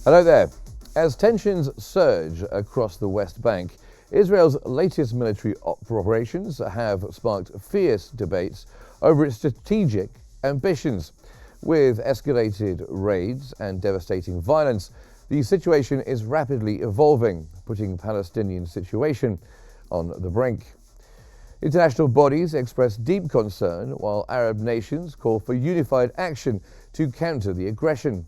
Hello there. As tensions surge across the West Bank, Israel's latest military operations have sparked fierce debates over its strategic ambitions. With escalated raids and devastating violence, the situation is rapidly evolving, putting Palestinian situation on the brink. International bodies express deep concern, while Arab nations call for unified action to counter the aggression.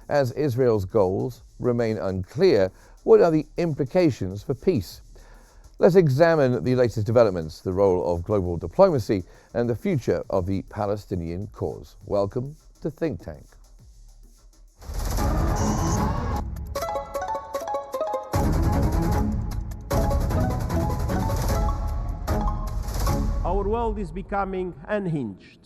As Israel's goals remain unclear, what are the implications for peace? Let's examine the latest developments, the role of global diplomacy, and the future of the Palestinian cause. Welcome to Think Tank. Our world is becoming unhinged.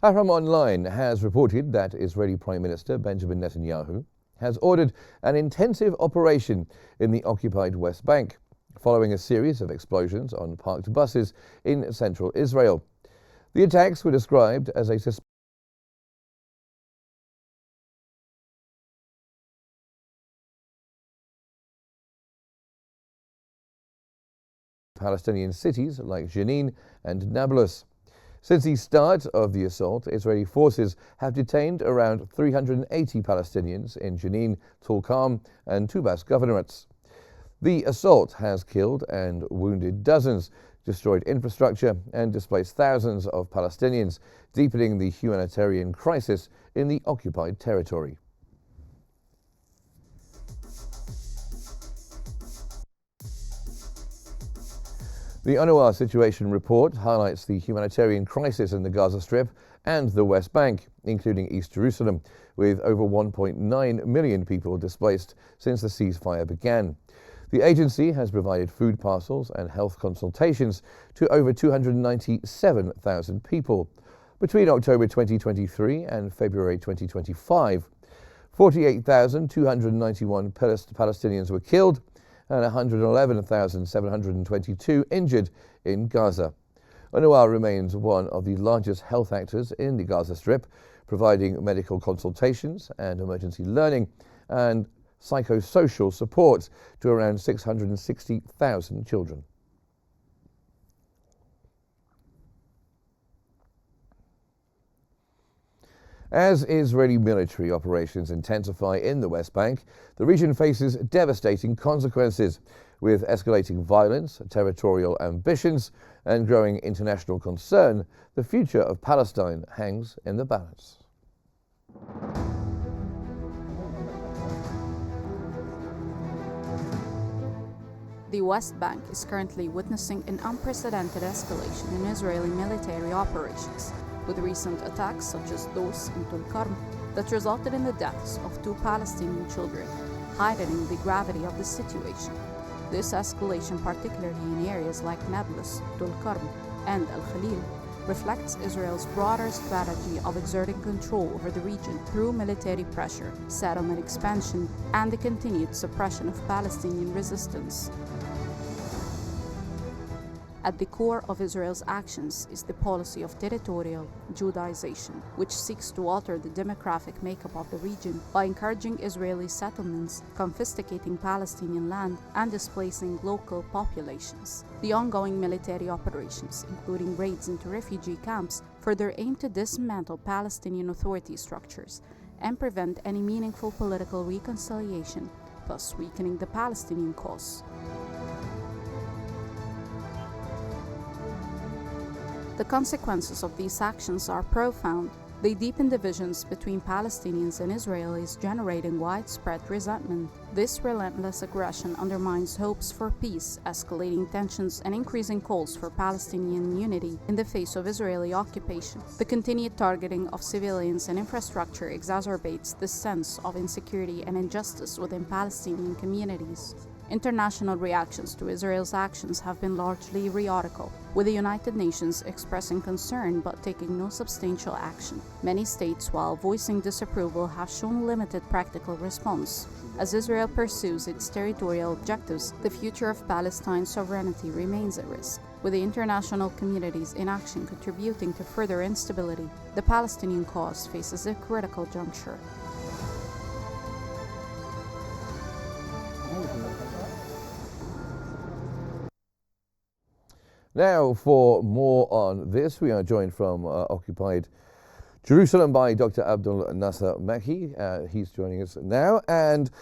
Ahram Online has reported that Israeli Prime Minister Benjamin Netanyahu has ordered an intensive operation in the occupied West Bank, following a series of explosions on parked buses in central Israel. The attacks were described as a Palestinian cities like Jenin and Nablus. Since the start of the assault, Israeli forces have detained around 380 Palestinians in Jenin, Tulkarm, and Tubas governorates. The assault has killed and wounded dozens, destroyed infrastructure, and displaced thousands of Palestinians, deepening the humanitarian crisis in the occupied territory. The UNRWA Situation Report highlights the humanitarian crisis in the Gaza Strip and the West Bank, including East Jerusalem, with over 1.9 million people displaced since the ceasefire began. The agency has provided food parcels and health consultations to over 297,000 people. Between October 2023 and February 2025, 48,291 Palestinians were killed and 111,722 injured in Gaza. UNRWA remains one of the largest health actors in the Gaza Strip, providing medical consultations and emergency learning and psychosocial support to around 660,000 children. As Israeli military operations intensify in the West Bank, the region faces devastating consequences. With escalating violence, territorial ambitions, and growing international concern, the future of Palestine hangs in the balance. The West Bank is currently witnessing an unprecedented escalation in Israeli military operations, with recent attacks such as those in Tulkarm that resulted in the deaths of 2 Palestinian children, heightening the gravity of the situation. This escalation, particularly in areas like Nablus, Tulkarm, and Al Khalil, reflects Israel's broader strategy of exerting control over the region through military pressure, settlement expansion, and the continued suppression of Palestinian resistance. At the core of Israel's actions is the policy of territorial Judaization, which seeks to alter the demographic makeup of the region by encouraging Israeli settlements, confiscating Palestinian land, and displacing local populations. The ongoing military operations, including raids into refugee camps, further aim to dismantle Palestinian Authority structures and prevent any meaningful political reconciliation, thus weakening the Palestinian cause. The consequences of these actions are profound. They deepen divisions between Palestinians and Israelis, generating widespread resentment. This relentless aggression undermines hopes for peace, escalating tensions and increasing calls for Palestinian unity in the face of Israeli occupation. The continued targeting of civilians and infrastructure exacerbates this sense of insecurity and injustice within Palestinian communities. International reactions to Israel's actions have been largely rhetorical, with the United Nations expressing concern but taking no substantial action. Many states, while voicing disapproval, have shown limited practical response. As Israel pursues its territorial objectives, the future of Palestine's sovereignty remains at risk, with the international community's inaction contributing to further instability. The Palestinian cause faces a critical juncture. Now, for more on this, we are joined from occupied Jerusalem by Dr. Abdul Nasser Makki. He's joining us now, and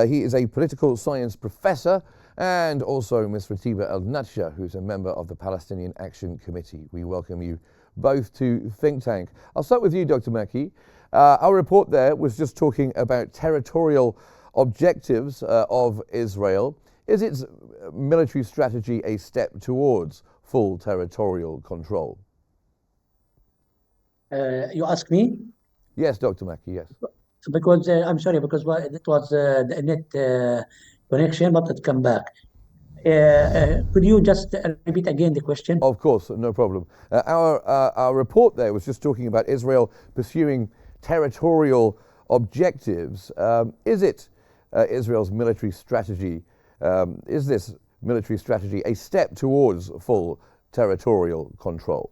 he is a political science professor, and also Ms. Ratiba El-Natsha, who's a member of the Palestinian Action Committee. We welcome you both to Think Tank. I'll start with you, Dr. Makki. Our report there was just talking about territorial objectives of Israel. Is its military strategy a step towards full territorial control? You ask me? Yes, Dr. Makki, yes. Because I'm sorry, because it was the net connection, but it come back. Could you just repeat again the question? Of course, no problem. Our report there was just talking about Israel pursuing territorial objectives. Is it Israel's military strategy? Is this military strategy a step towards full territorial control?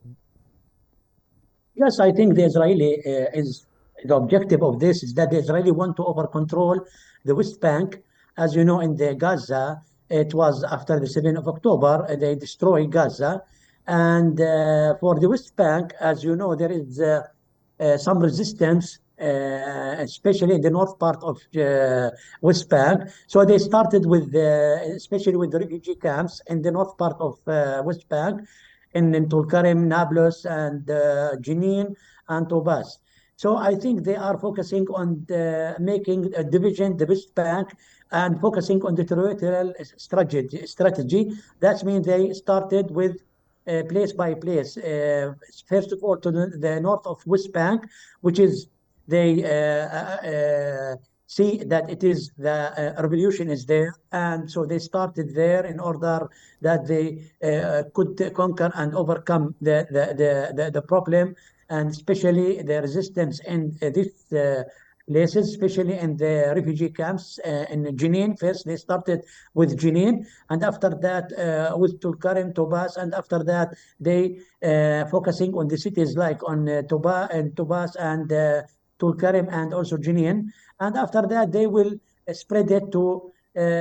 Yes, I think the Israeli is the objective of this is that the Israeli want to over control the West Bank. As you know, in the Gaza, it was after the 7th of October, they destroyed Gaza. And for the West Bank, as you know, there is some resistance, especially in the north part of West Bank. So they started with, especially with the refugee camps in the north part of West Bank, in Tulkarem, Nablus, and Jenin, and Tobas. So I think they are focusing on making a division, the West Bank, and focusing on the territorial strategy. That means they started with place by place. First of all, to the north of West Bank, which is they see that it is the revolution is there, and so they started there in order that they could conquer and overcome the problem, and especially the resistance in these places, especially in the refugee camps in Jenin. First, they started with Jenin, and after that with Tulkarem, Tobas, and after that they focusing on the cities like on Tobas and Tulkarem and also Jenin. And after that, they will spread it to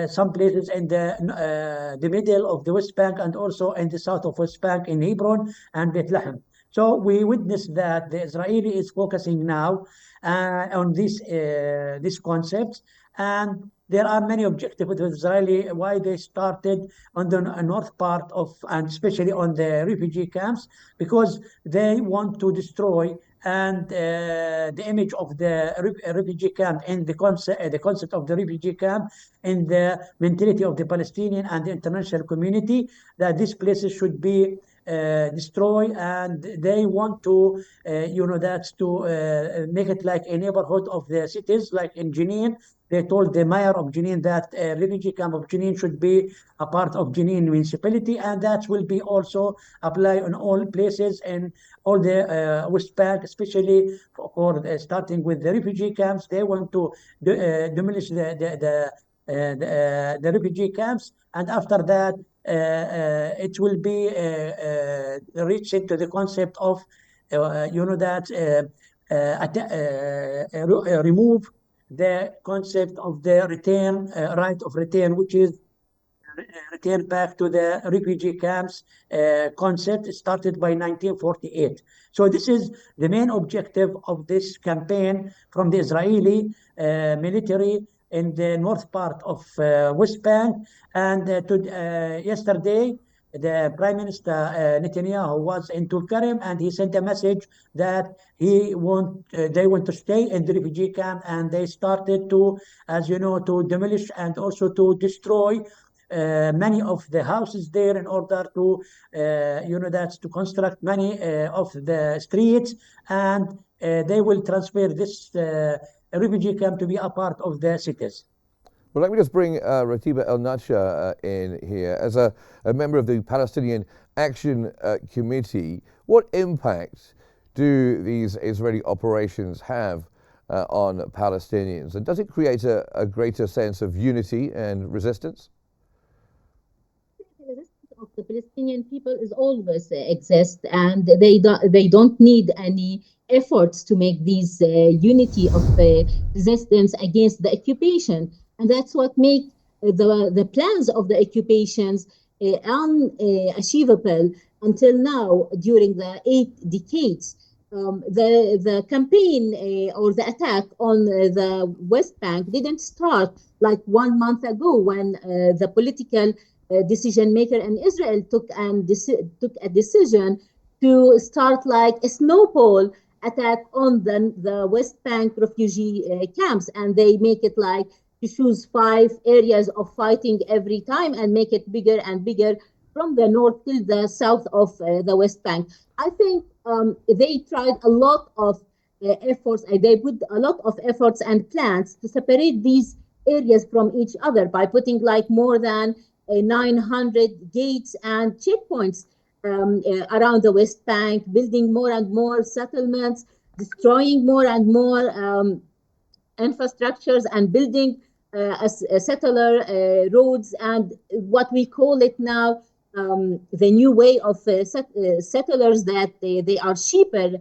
some places in the middle of the West Bank and also in the south of West Bank in Hebron and Bethlehem. So we witnessed that the Israeli is focusing now on this concept, and there are many objectives with Israeli why they started on the north part of, and especially on the refugee camps, because they want to destroy and the image of the refugee camp and the concept of the refugee camp in the mentality of the Palestinian and the international community, that these places should be destroyed, and they want to, that's to make it like a neighborhood of the cities, like in Jenin. They told the mayor of Jenin that refugee camp of Jenin should be a part of Jenin municipality, and that will be also apply on all places and all the West Bank, especially for starting with the refugee camps. They want to demolish the refugee camps, and after that, it will be reached into the concept of, remove the concept of the return, right of return, which is return back to the refugee camps concept started by 1948. So this is the main objective of this campaign from the Israeli military in the north part of West Bank. And yesterday, the Prime Minister Netanyahu was in Tulkarem, and he sent a message that they want to stay in the refugee camp, and they started to, as you know, to demolish and also to destroy many of the houses there in order to, to construct many of the streets, and they will transfer this refugee camp to be a part of the cities. Well, let me just bring Ratiba El Nacha in here. As a member of the Palestinian Action Committee, what impact do these Israeli operations have on Palestinians? And does it create a greater sense of unity and resistance? The resistance of the Palestinian people is always exist, and they don't need any efforts to make these unity of resistance against the occupation, and that's what make the plans of the occupations unachievable until now during the 8 decades. The campaign or the attack on the West Bank didn't start like 1 month ago when the political decision maker in Israel took a decision to start like a snowball attack on the West Bank refugee camps, and they make it like to choose 5 areas of fighting every time and make it bigger and bigger from the north till the south of the West Bank. I think they tried a lot of efforts. They put a lot of efforts and plans to separate these areas from each other by putting like more than 900 gates and checkpoints around the West Bank, building more and more settlements, destroying more and more infrastructures, and building a settler roads, and what we call it now the new way of settlers, that they are cheaper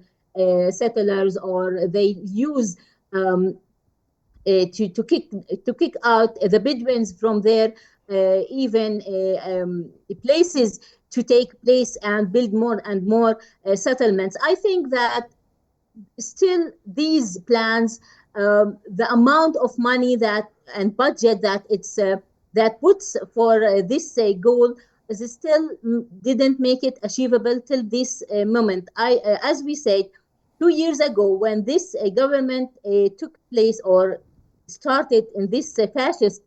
settlers, or they use to kick out the Bedouins from their even places to take place and build more and more settlements. I think that still these plans, the amount of money that and budget that it's that puts for this goal is still didn't make it achievable till this moment. As we said, 2 years ago, when this government took place or started in this fascist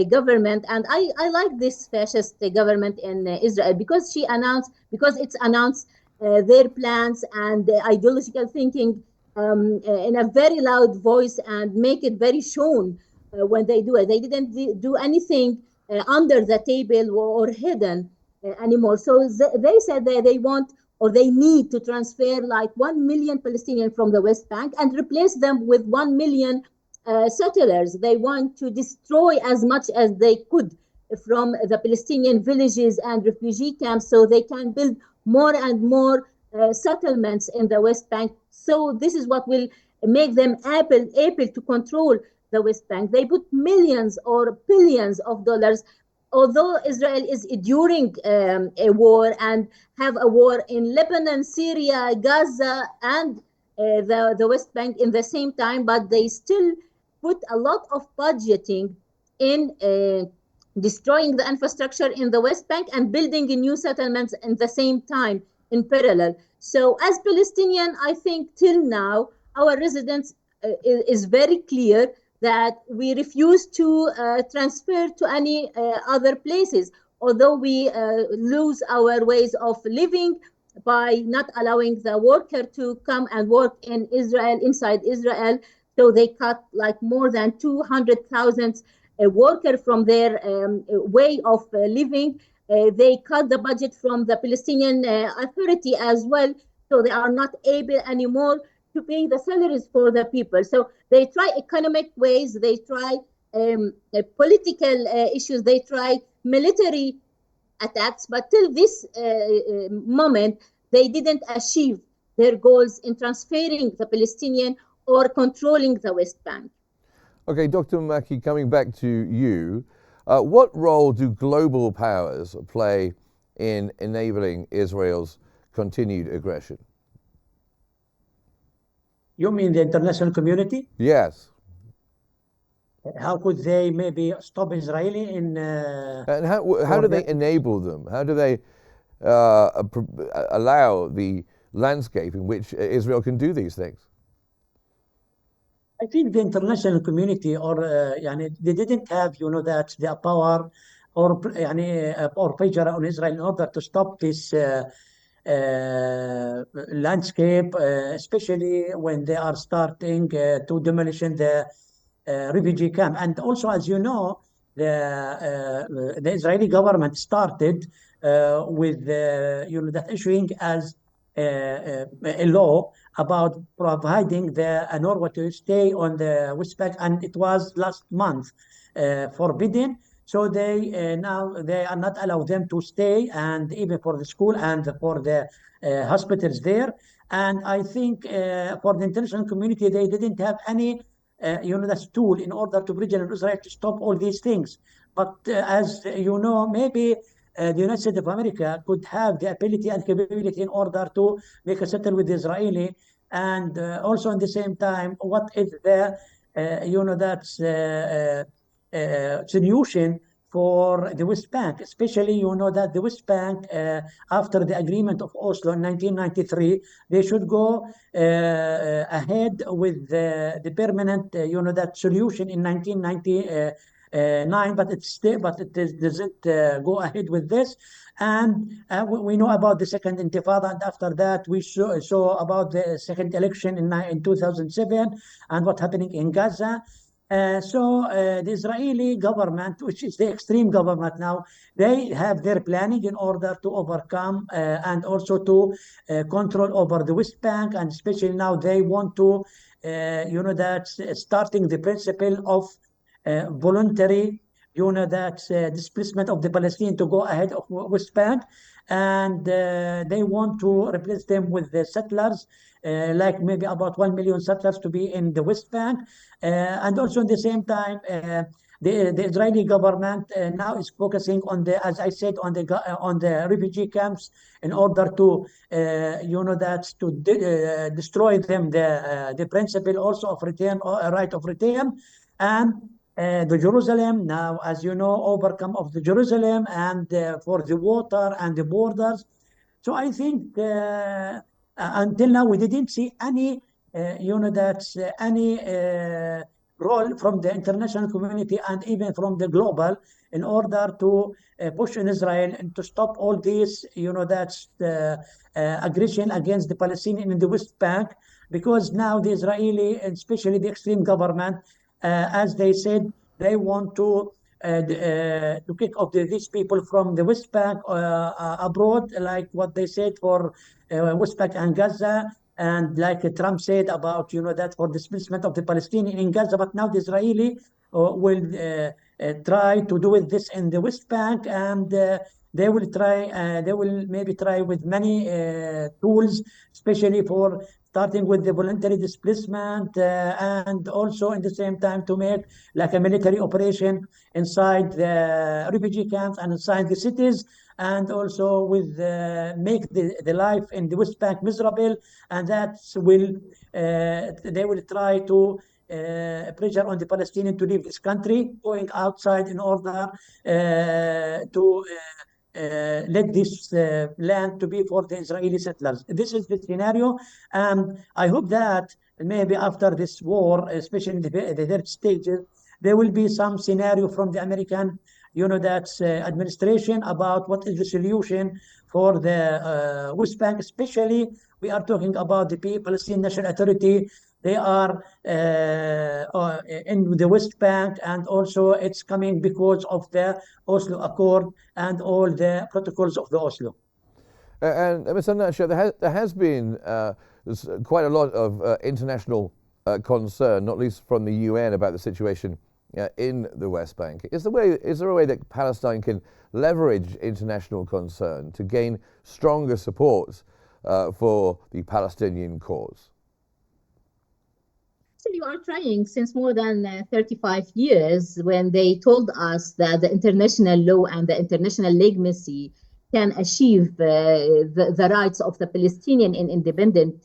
government, and I like this fascist government in Israel because it's announced their plans and ideological thinking in a very loud voice and make it very shown when they do it. They didn't do anything under the table or hidden anymore. So they said that they want or they need to transfer like 1 million Palestinians from the West Bank and replace them with 1 million settlers. They want to destroy as much as they could from the Palestinian villages and refugee camps so they can build more and more settlements in the West Bank. So this is what will make them able to control the West Bank. They put millions or billions of dollars. Although Israel is enduring a war and have a war in Lebanon, Syria, Gaza, and the West Bank in the same time, but they still put a lot of budgeting in destroying the infrastructure in the West Bank and building new settlements in the same time in parallel. So as Palestinian, I think till now, our residents is very clear that we refuse to transfer to any other places, although we lose our ways of living by not allowing the worker to come and work in Israel, inside Israel. So they cut like more than 200,000 workers from their way of living. They cut the budget from the Palestinian Authority as well. So they are not able anymore to pay the salaries for the people. So they try economic ways, they try political issues, they try military attacks, but till this moment, they didn't achieve their goals in transferring the Palestinian or controlling the West Bank. Okay, Dr. Maki, coming back to you, what role do global powers play in enabling Israel's continued aggression? You mean the international community? Yes. How could they maybe stop Israeli in? And how do they enable them? How do they allow the landscape in which Israel can do these things? I think the international community they didn't have that the power or or pressure on Israel in order to stop this landscape, especially when they are starting to demolition the refugee camp. And also, as you know, the Israeli government started with that issuing as a law about providing the UNRWA to stay on the West Bank, and it was last month forbidden. So they now they are not allow them to stay, and even for the school and for the hospitals there. And I think for the international community, they didn't have any that's tool in order to bridge Israel to stop all these things. But as you know, maybe the United States of America could have the ability and capability in order to make a settle with the Israeli, and also at the same time, what is the that's solution for the West Bank, especially that the West Bank, after the agreement of Oslo in 1993, they should go ahead with the permanent, that solution in 1999, but doesn't go ahead with this. And we know about the second Intifada, and after that we saw about the second election in 2007 and what happening in Gaza. The Israeli government, which is the extreme government now, they have their planning in order to overcome and also to control over the West Bank, and especially now they want to, that starting the principle of voluntary, displacement of the Palestinians to go ahead of West Bank, and they want to replace them with the settlers, like maybe about 1 million settlers to be in the West Bank, and also at the same time. The Israeli government now is focusing on as I said, on the refugee camps in order to, destroy them, the principle also of return, right of return, and the Jerusalem now, as you know, overcome of the Jerusalem, and for the water and the borders. So I think until now we didn't see any, any role from the international community and even from the global in order to push in Israel and to stop all this, aggression against the Palestinian in the West Bank, because now the Israeli, and especially the extreme government, as they said, they want to kick off these people from the West Bank abroad, like what they said for West Bank and Gaza, and like Trump said about, that for displacement of the Palestinian in Gaza. But now the Israeli will try to do with this in the West Bank, and they will maybe try with many tools, especially for starting with the voluntary displacement, and also at the same time to make like a military operation inside the refugee camps and inside the cities, and also with make the life in the West Bank miserable, and that will they will try to pressure on the Palestinians to leave this country, going outside in order to let this land to be for the Israeli settlers. This is the scenario, and I hope that maybe after this war, especially in the third stages, there will be some scenario from the American, administration about what is the solution for the West Bank. Especially, we are talking about the Palestinian National Authority. They are in the West Bank, and also it's coming because of the Oslo Accord and all the protocols of the Oslo. And Mr. Nasha, there has been quite a lot of international concern, not least from the UN, about the situation in the West Bank. Is there a way that Palestine can leverage international concern to gain stronger support for the Palestinian cause? Actually, we are trying since more than 35 years, when they told us that the international law and the international legitimacy can achieve the rights of the Palestinian in independent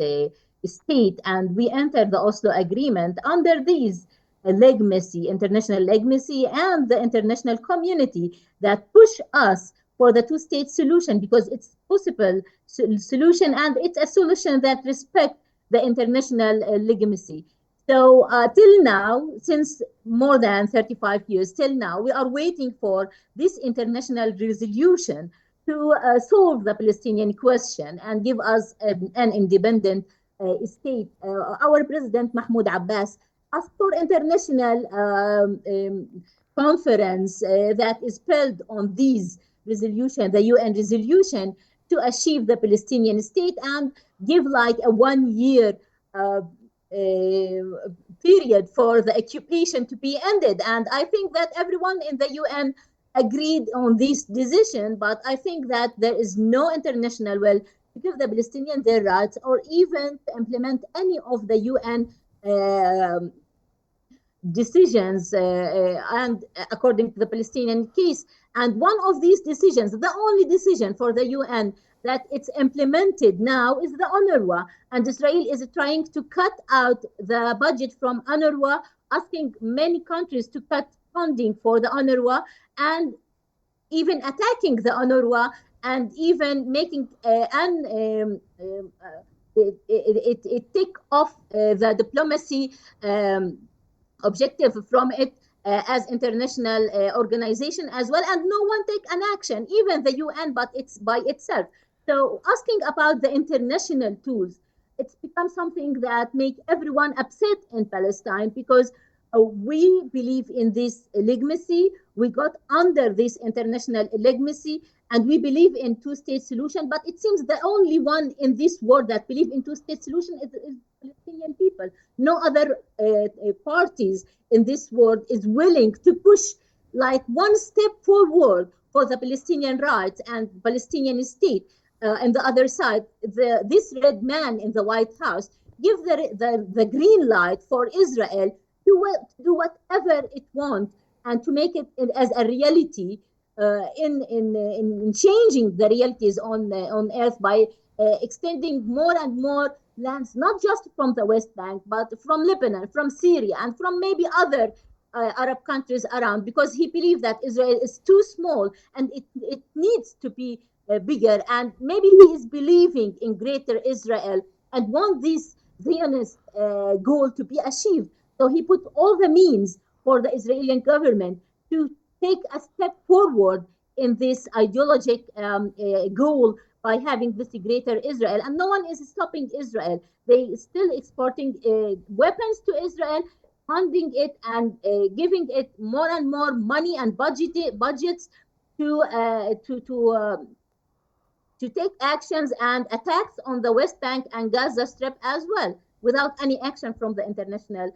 state. And we entered the Oslo Agreement under these legitimacy, international legitimacy, and the international community that push us for the two-state solution, because it's possible solution, and it's a solution that respects the international legitimacy. So till now, since more than 35 years, till now, we are waiting for this international resolution to solve the Palestinian question and give us an independent state. Our President Mahmoud Abbas asked for international conference that is built on these resolution, the UN resolution, to achieve the Palestinian state and give like a 1 year period for the occupation to be ended. And I think that everyone in the UN agreed on this decision, but I think that there is no international will to give the Palestinians their rights or even to implement any of the UN decisions and according to the Palestinian case. And one of these decisions, the only decision for the UN that it's implemented now, is the UNRWA. And Israel is trying to cut out the budget from UNRWA, asking many countries to cut funding for the UNRWA, and even attacking the UNRWA, and even making it take off the diplomacy objective from it as international organization as well, and no one take an action, even the UN, but it's by itself. So asking about the international tools, it's become something that make everyone upset in Palestine, because we believe in this legitimacy. We got under this international legitimacy, and we believe in two-state solution. But it seems the only one in this world that believe in two-state solution is Palestinian people. No other parties in this world is willing to push like one step forward for the Palestinian rights and Palestinian state. And the other side, this red man in the White House give the green light for Israel to do whatever it wants and to make it as a reality in changing the realities on earth by extending more and more lands, not just from the West Bank, but from Lebanon, from Syria, and from maybe other Arab countries around, because he believes that Israel is too small and it needs to be bigger. And maybe he is believing in greater Israel and want this Zionist goal to be achieved. So he put all the means for the Israeli government to take a step forward in this ideologic goal by having this greater Israel. And no one is stopping Israel. They still exporting weapons to Israel, funding it and giving it more and more money and budgets to take actions and attacks on the West Bank and Gaza Strip as well, without any action from the international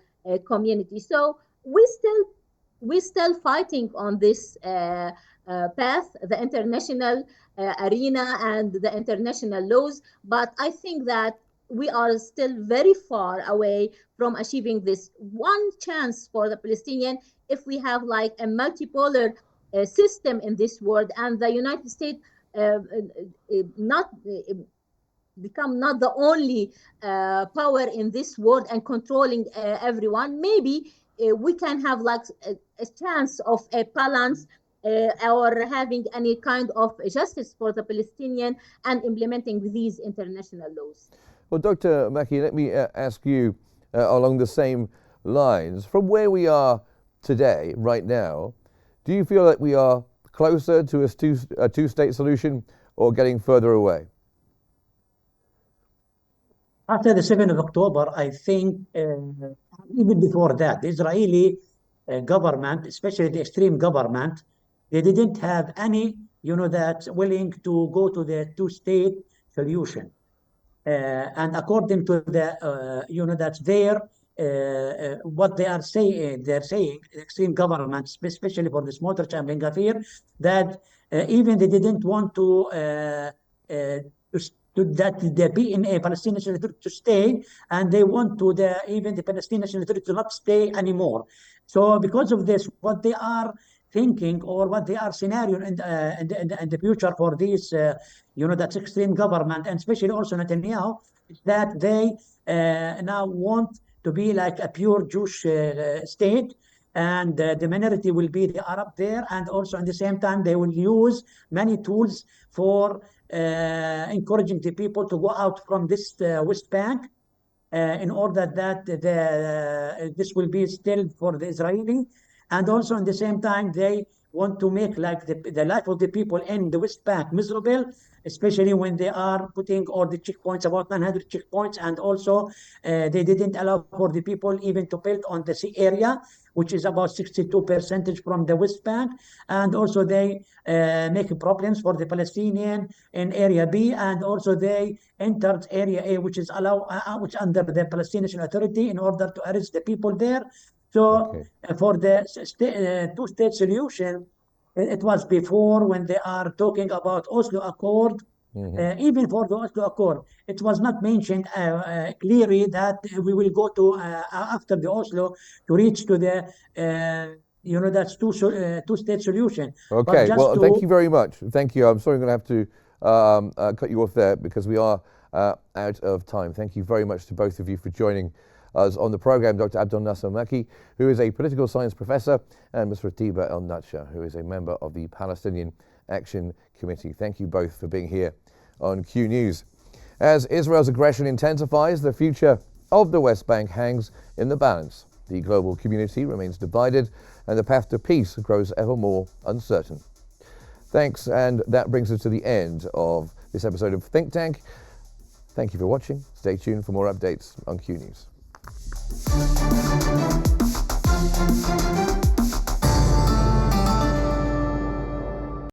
community. So we still fighting on this path, the international arena and the international laws. But I think that we are still very far away from achieving this one chance for the Palestinian if we have like a multipolar system in this world, and the United States not become not the only power in this world and controlling everyone. Maybe we can have like a chance of a balance or having any kind of justice for the Palestinian and implementing these international laws. Well, Dr. Maki, let me ask you along the same lines. From where we are today, right now, do you feel that we are closer to a two-state solution or getting further away? After the 7th of October, I think even before that, the Israeli government, especially the extreme government, they didn't have any, that's willing to go to the two-state solution. And according to the, that's their, what they are saying, they're saying, extreme governments, especially for the Smotrich and Ben Gvir, that even they didn't want to that there be in a Palestinian territory to stay, and they want to even the Palestinian territory to not stay anymore. So because of this, what they are thinking or what they are scenario in the future for this, that's extreme government, and especially also Netanyahu, is that they now want to be like a pure Jewish state, and the minority will be the Arab there, and also at the same time they will use many tools for encouraging the people to go out from this West Bank in order that this will be still for the Israeli. And also at the same time, they want to make like the life of the people in the West Bank miserable, especially when they are putting all the checkpoints, about 900 checkpoints. And also they didn't allow for the people even to build on the sea area, which is about 62% from the West Bank. And also they make problems for the Palestinian in Area B, and also they entered Area A, which is which under the Palestinian Authority, in order to arrest the people there. So for the two-state solution, it was before when they are talking about Oslo Accord. Even for the Oslo Accord, it was not mentioned clearly that we will go to after the Oslo to reach to the that's two-state solution. Okay, well, thank you very much. Thank you. I'm sorry I'm going to have to cut you off there because we are out of time. Thank you very much to both of you for joining us on the program. Dr. Abdel Nasser Maki, who is a political science professor, and Ms. Ratiba El Natsha, who is a member of the Palestinian Action Committee. Thank you both for being here on Q News. As Israel's aggression intensifies, the future of the West Bank hangs in the balance. The global community remains divided, and the path to peace grows ever more uncertain. Thanks, and that brings us to the end of this episode of Think Tank. Thank you for watching. Stay tuned for more updates on Q News.